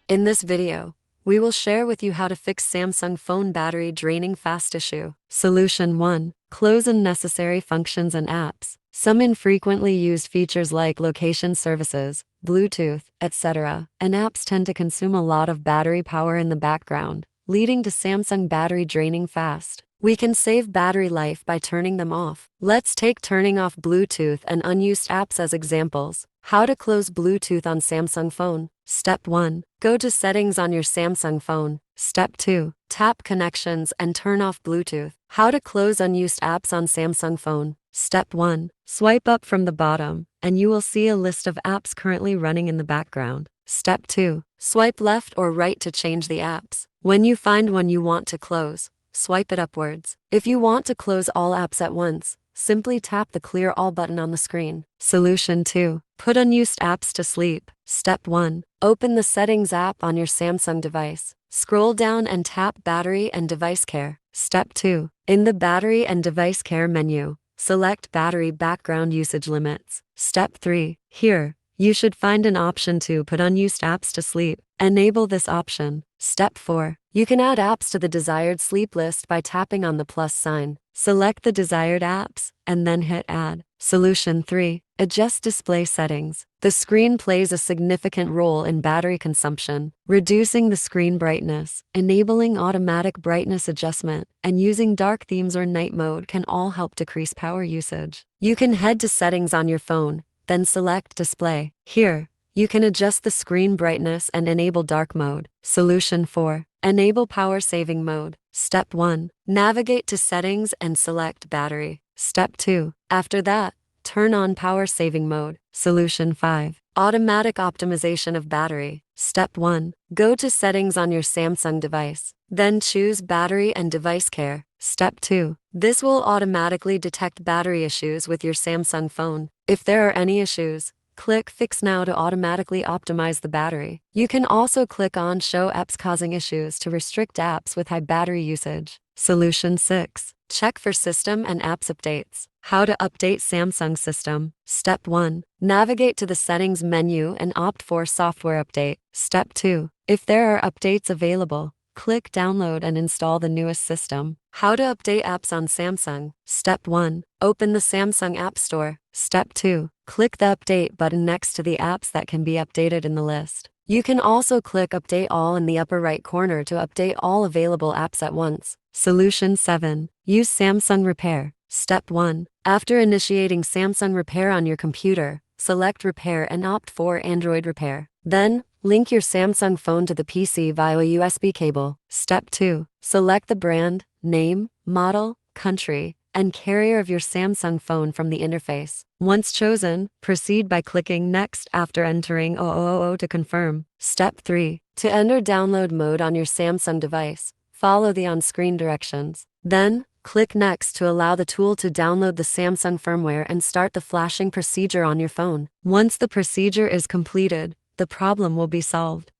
In this video, we will share with you how to fix Samsung phone battery draining fast issue. Solution 1. Close unnecessary functions and apps. Some infrequently used features like location services, Bluetooth, etc., and apps tend to consume a lot of battery power in the background, leading to Samsung battery draining fast. We can save battery life by turning them off. Let's take turning off Bluetooth and unused apps as examples. How to close Bluetooth on Samsung phone. Step 1. Go to Settings on your Samsung phone. Step 2. Tap Connections and turn off Bluetooth. How to close unused apps on Samsung phone. Step 1. Swipe up from the bottom, and you will see a list of apps currently running in the background. Step 2. Swipe left or right to change the apps. When you find one you want to close, swipe it upwards. If you want to close all apps at once, simply tap the Clear All button on the screen. Solution 2. Put unused apps to sleep. Step 1. Open the Settings app on your Samsung device. Scroll down and tap Battery and Device Care. Step 2. In the Battery and Device Care menu, select Battery Background Usage Limits. Step 3. Here, you should find an option to put unused apps to sleep. Enable this option. Step 4. You can add apps to the desired sleep list by tapping on the plus sign. Select the desired apps, and then hit Add. Solution 3. Adjust display settings. The screen plays a significant role in battery consumption. Reducing the screen brightness, enabling automatic brightness adjustment, and using dark themes or night mode can all help decrease power usage. You can head to Settings on your phone, then select Display. Here, you can adjust the screen brightness and enable dark mode. Solution 4. Enable power saving mode. Step 1. Navigate to Settings and select Battery. Step 2. After that, turn on power saving mode. Solution 5. Automatic optimization of battery. Step 1. Go to Settings on your Samsung device. Then choose Battery and Device Care. Step 2. This will automatically detect battery issues with your Samsung phone. If there are any issues, click Fix Now to automatically optimize the battery. You can also click on Show Apps Causing Issues to restrict apps with high battery usage. Solution 6. Check for system and apps updates. How to update Samsung system. Step 1. Navigate to the Settings menu and opt for Software Update. Step 2. If there are updates available, click Download and install the newest system. How to update apps on Samsung. Step 1. Open the Samsung App Store. Step 2. Click the Update button next to the apps that can be updated in the list. You can also click Update All in the upper right corner to update all available apps at once. Solution 7. Use Samsung Repair. Step 1. After initiating Samsung Repair on your computer, select Repair and opt for Android Repair. Then, link your Samsung phone to the PC via a USB cable. Step 2. Select the brand, name, model, country, and carrier of your Samsung phone from the interface. Once chosen, proceed by clicking Next after entering 0000 to confirm. Step 3. To enter download mode on your Samsung device, follow the on-screen directions. Then, click Next to allow the tool to download the Samsung firmware and start the flashing procedure on your phone. Once the procedure is completed, the problem will be solved.